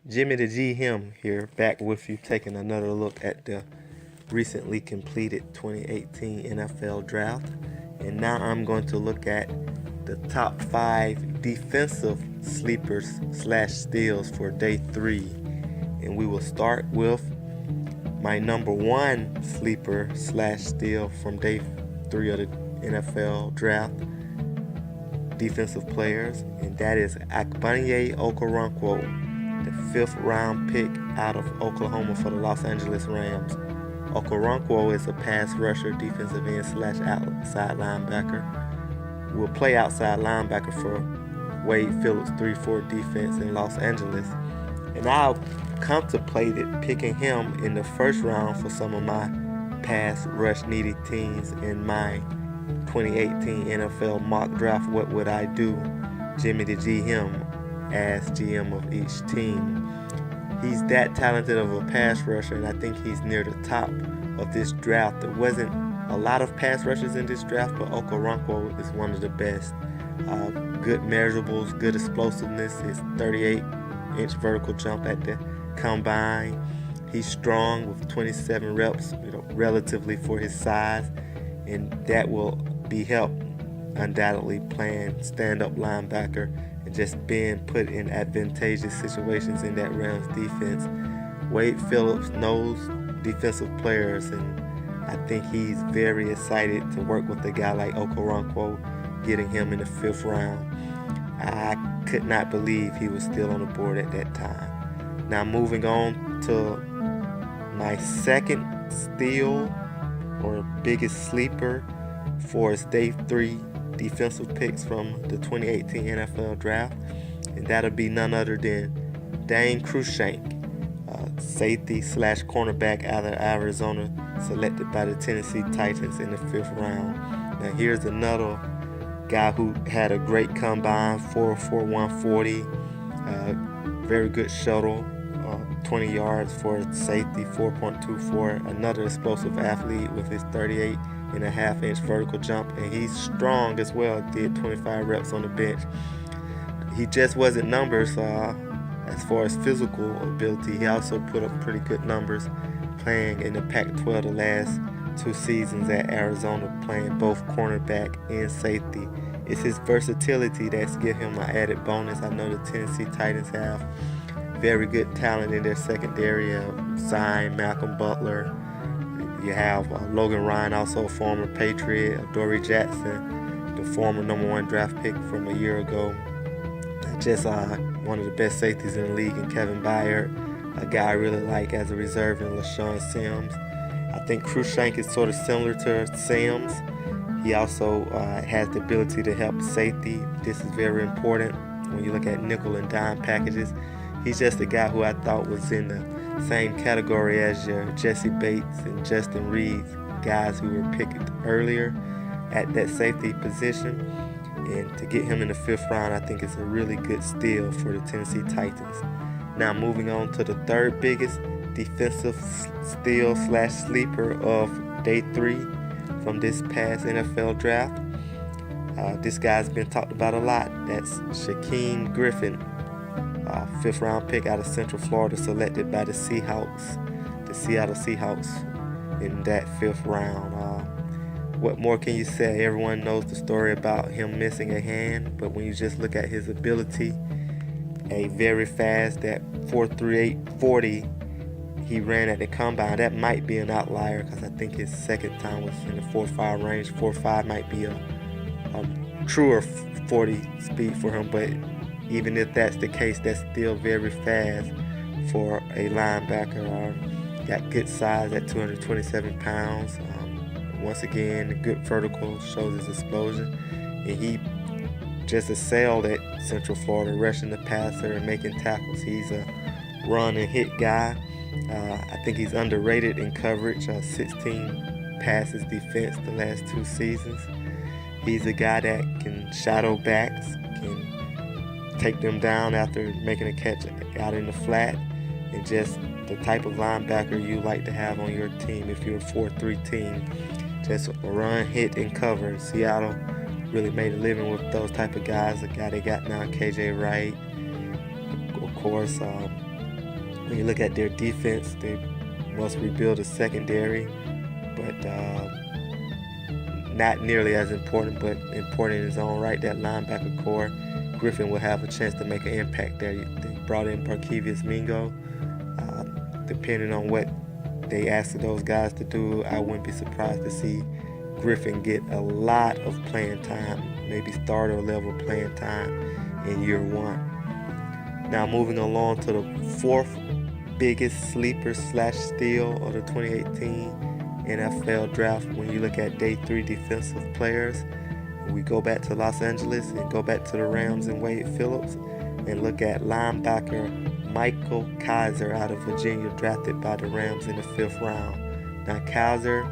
Jimmie The G-Him here, back with you, taking another look at the recently completed 2018 NFL Draft. And now I'm going to look at the top 5 defensive sleepers slash steals for day 3. And we will start with my number 1 sleeper slash steal from day 3 of the NFL Draft defensive players, and that is Ogbonnia Okoronkwo, the 5th round pick out of Oklahoma for the Los Angeles Rams. Okoronkwo is a pass rusher, defensive end slash outside linebacker. Will play outside linebacker for Wade Phillips' 3-4 defense in Los Angeles. And I contemplated picking him in the first round for some of my pass rush needy teams in my 2018 NFL mock draft. What would I do? Jimmie The G-Him as GM of each team. He's that talented of a pass rusher, and I think he's near the top of this draft. There wasn't a lot of pass rushers in this draft, but Okoronkwo is one of the best. Good measurables, good explosiveness. His 38-inch vertical jump at the combine. He's strong with 27 reps, relatively for his size, and that will be helped undoubtedly playing stand-up linebacker and just being put in advantageous situations in that Rams defense. Wade Phillips knows defensive players, and I think he's very excited to work with a guy like Okoronkwo, getting him in the 5th round. I could not believe he was still on the board at that time. Now moving on to my second steal or biggest sleeper for his day 3 defensive picks from the 2018 NFL Draft, and that'll be none other than Dane Cruikshank, safety slash cornerback out of Arizona, selected by the Tennessee Titans in the 5th round. Now here's another guy who had a great combine, 4.4 140, very good shuttle, 20 yards for safety, 4.24. Another explosive athlete with his 38.5-inch vertical jump, and he's strong as well. Did 25 reps on the bench. He just wasn't numbers as far as physical ability. He also put up pretty good numbers playing in the Pac-12 the last 2 seasons at Arizona, playing both cornerback and safety. It's his versatility that's given him an added bonus. I know the Tennessee Titans have very good talent in their secondary. Zion, Malcolm Butler. You have Logan Ryan, also a former Patriot. Dory Jackson, the former number 1 draft pick from a year ago. Just one of the best safeties in the league, and Kevin Byard, a guy I really like as a reserve, in LaShawn Sims. I think Cruikshank is sort of similar to Sims. He also has the ability to help safety. This is very important when you look at nickel and dime packages. He's just a guy who I thought was in the same category as your Jesse Bates and Justin Reed, guys who were picked earlier at that safety position. And to get him in the 5th round, I think is a really good steal for the Tennessee Titans. Now moving on to the 3rd biggest defensive steal slash sleeper of day 3 from this past NFL Draft. This guy's been talked about a lot. That's Shaquem Griffin, 5th round pick out of Central Florida, selected by the Seattle Seahawks in that 5th round. What more can you say? Everyone knows the story about him missing a hand, but when you just look at his ability, a very fast, that 4.38 40 he ran at the combine, that might be an outlier because I think his second time was in the 4.5 range. 4.5 might be a truer 40 speed for him, but even if that's the case, that's still very fast for a linebacker. Got good size at 227 pounds. Once again, good vertical, shows his explosion. And he just excelled at Central Florida, rushing the passer and making tackles. He's a run and hit guy. I think he's underrated in coverage. 16 passes defense the last 2 seasons. He's a guy that can shadow backs, can take them down after making a catch out in the flat, and just the type of linebacker you like to have on your team if you're a 4-3 team. Just run, hit, and cover. Seattle really made a living with those type of guys. The guy they got now, KJ Wright, of course, When you look at their defense, they must rebuild a secondary, but not nearly as important, but important in his own right. That linebacker core, Griffin will have a chance to make an impact there. They brought in Barkevius Mingo. Depending on what they ask those guys to do, I wouldn't be surprised to see Griffin get a lot of playing time, maybe starter level playing time in year one. Now moving along to the fourth biggest sleeper / steal of the 2018 NFL draft. When you look at day 3 defensive players, we go back to Los Angeles and go back to the Rams and Wade Phillips and look at linebacker Micah Kiser out of Virginia, drafted by the Rams in the 5th round. Now Kaiser,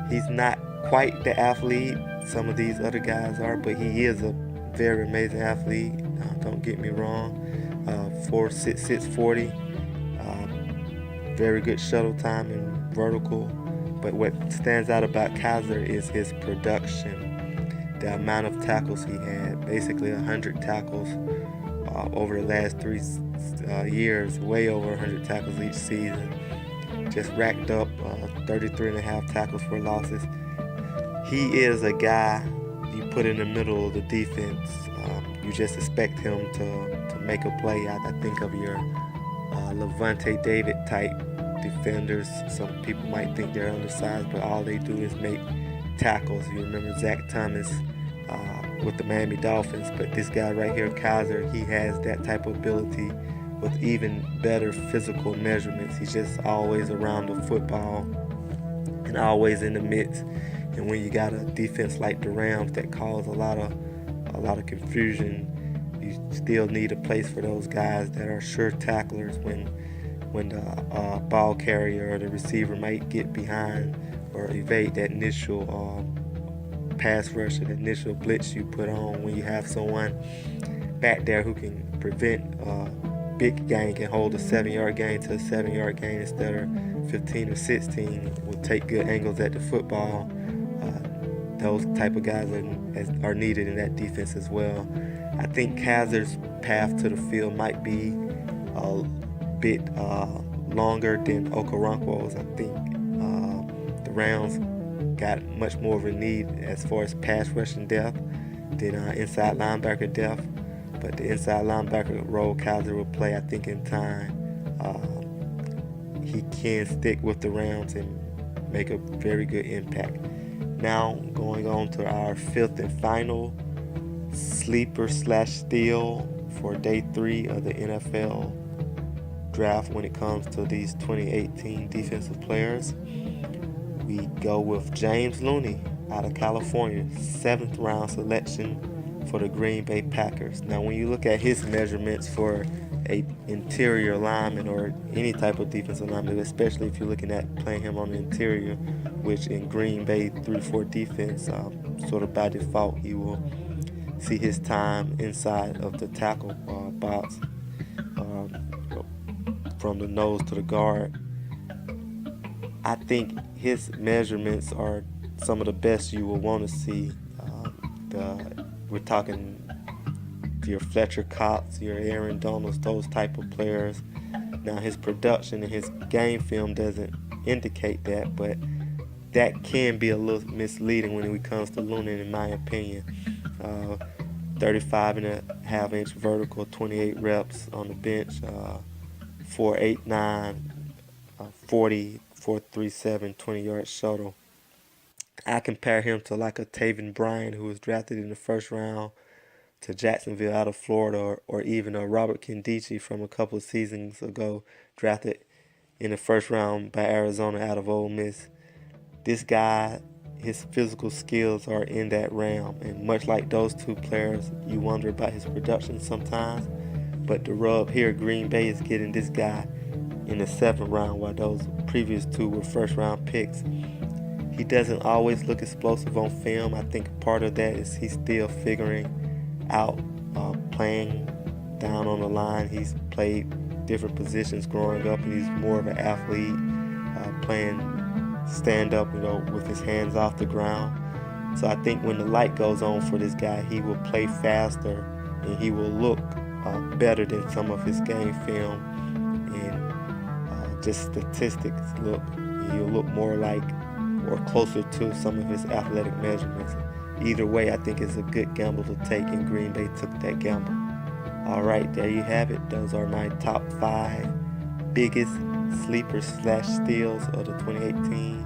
he's not quite the athlete some of these other guys are, but he is a very amazing athlete. Don't get me wrong. 4.66 40. Very good shuttle time and vertical. But what stands out about Kaiser is his production. The amount of tackles he had, basically 100 tackles over the last 3 years, way over 100 tackles each season. Just racked up 33.5 tackles for losses. He is a guy you put in the middle of the defense. You just expect him to make a play. I think of your Levante David type defenders. Some people might think they're undersized, but all they do is make tackles. You remember Zach Thomas with the Miami Dolphins, but this guy right here, Kaiser, he has that type of ability with even better physical measurements. He's just always around the football and always in the midst. And when you got a defense like the Rams that cause a lot of confusion, you still need a place for those guys that are sure tacklers when the ball carrier or the receiver might get behind or evade that initial pass rush or the initial blitz you put on. When you have someone back there who can prevent big gain, can hold a 7-yard gain to a 7-yard gain instead of 15 or 16, will take good angles at the football. Those type of guys are needed in that defense as well. I think Kaiser's path to the field might be a bit longer than Okoronkwo's. I think the Rams got much more of a need as far as pass rushing depth than inside linebacker depth. But the inside linebacker role Kaiser will play, I think, in time. He can stick with the Rams and make a very good impact. Now, going on to our 5th and final sleeper / steal for day 3 of the NFL draft when it comes to these 2018 defensive players. We go with James Looney out of California, 7th round selection for the Green Bay Packers. Now, when you look at his measurements for a interior lineman or any type of defensive lineman, especially if you're looking at playing him on the interior, which in Green Bay 3-4 defense, sort of by default, you will see his time inside of the tackle box from the nose to the guard. I think his measurements are some of the best you will want to see. We're talking your Fletcher Cox, your Aaron Donalds, those type of players. Now his production and his game film doesn't indicate that, but that can be a little misleading when it comes to Looney, in my opinion. 35.5 inch vertical, 28 reps on the bench, 4.89, 40, 4.37, 20-yard shuttle. I compare him to like a Taven Bryan, who was drafted in the 1st round to Jacksonville out of Florida, or even a Robert Kindici from a couple of seasons ago, drafted in the 1st round by Arizona out of Ole Miss. This guy, his physical skills are in that realm, and much like those two players, you wonder about his production sometimes. But the rub here, Green Bay is getting this guy in the 7th round, while those previous 2 were 1st round picks. He doesn't always look explosive on film. I think part of that is he's still figuring out playing down on the line. He's played different positions growing up. He's more of an athlete, playing stand up, with his hands off the ground. So I think when the light goes on for this guy, he will play faster and he will look better than some of his game film. And just statistics he'll look more like or closer to some of his athletic measurements. Either way, I think it's a good gamble to take, and Green Bay took that gamble. All right, there you have it. Those are my top 5 biggest sleepers / steals of the 2018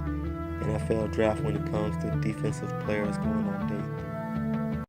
NFL draft when it comes to defensive players going on day